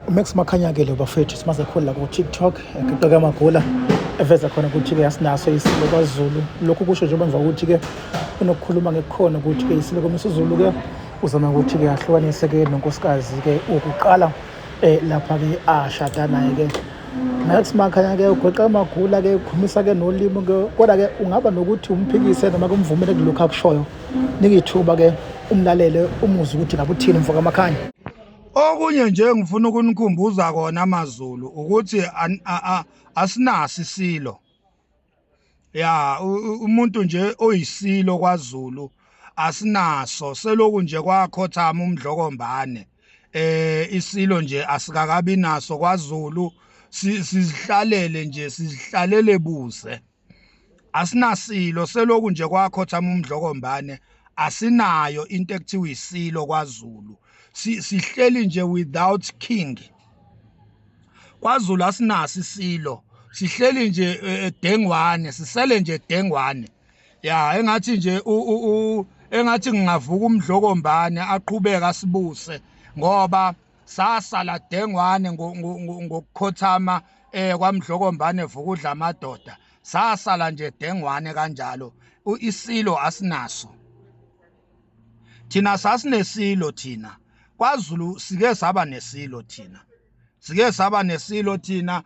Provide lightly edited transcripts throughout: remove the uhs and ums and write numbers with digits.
Max Makhanya-ke lo bafethu simaze khona ku TikTok eqoqa amagula eveza khona ukuthi-ke asinaso isilo kwaZulu. Lokhu kusho nje emva ukuthi-ke unokukhuluma ngekukhona ukuthi-ke isilo komisiZulu-ke uzama ukuthi-ke ahlukanise-ke nonkosikazi-ke ukuqala lapha-ke ashada naye-ke. Max Makhanya-ke ugweqa amagula-ke ukhulumisa-ke nolimi-ke, kodwa-ke ungaba nokuthi umphikise noma kumvumele kulokhu akushoyo. Nika ithuba-ke umlalele umuzwe ukuthi ngabe uthini Mfoka Makhanya. Okunye nje ngifuna ukunikhumbuza kona amaZulu ukuthi asinaso isilo. Ya umuntu nje oyisilo kwaZulu asinaso, seloku nje kwakhothama umdlokombane. Isilo nje asikakabi naso kwaZulu, sizihlalele nje sizihlalele buze. Asinasilo, seloku nje kwakhothama umdlokombane, asinayo into ekuthiwa isilo kwaZulu. Sihleli nje without king. KwaZulu asinaso isilo, sihleli nje dengwane, sisele nje dengwane. Ya engathi nje engathi ngingavuka umdlokombane aqhubeka asibuse ngoba sasala dengwane ngokukhothama kwamdlokombane vuka udla amadoda. Sasala nje dengwane kanjalo. Isilo asinaso. Thina sasinesilo thina. KwaZulu sike saba nesilo thina. Sike saba nesilo thina,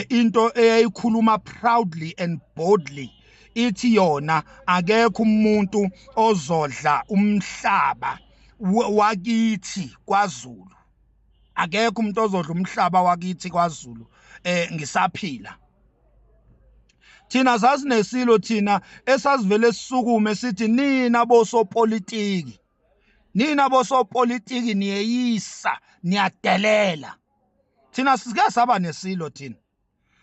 into eyayikhuluma proudly and boldly ithi yona akekho umuntu ozodla umhlaba wakithi kwaZulu. Akekho umuntu ozodla umhlaba wakithi kwaZulu ngisaphila. Thina sasinesilo thina esasivele sisukume sithi nina bosopolitiki. Nina bosopolitiki niyeyisa, niyadelela. Thina sike saba nesilo thina.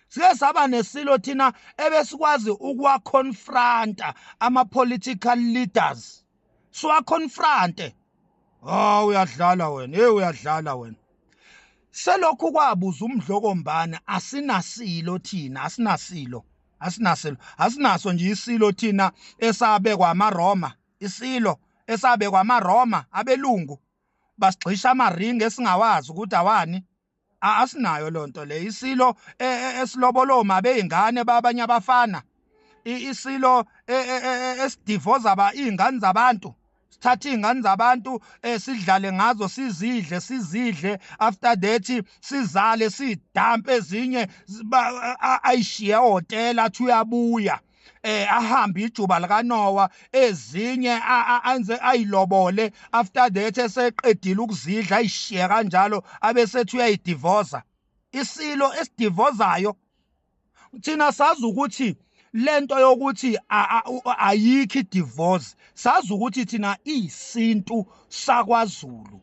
Sike saba nesilo thina ebesikwazi ukuwa-confronta ama-political leaders. Siwa-confronte. Uyadlala wena, uyadlala wena. Selokhu kwabuza umdlokombane asinasilo thina, asinasilo. Asinaso nje isilo thina esabekwa amaRoma, isilo esabekwa amaRoma abelungu basigxisha amaringi esingawazi ukuthi awani. Asinayo lonto le. Isilo esilobolo bezingane babanye abafana. Isilo esidivoza izingane zabantu. Sithatha izingane zabantu sidlale ngazo, sizidle after that sizale sidampe ezinye ayishiya hotel athi uyabuya. Ahambe ijuba likaNoah, ezinye anze ayilobole after that eseqedile ukuzidla ayishiya kanjalo abesethi uyayidivoza. Isilo esidivozayo. Thina sazi ukuthi lento yokuthi ayikho idivorce, sazi ukuthi thina isintu sakwaZulu.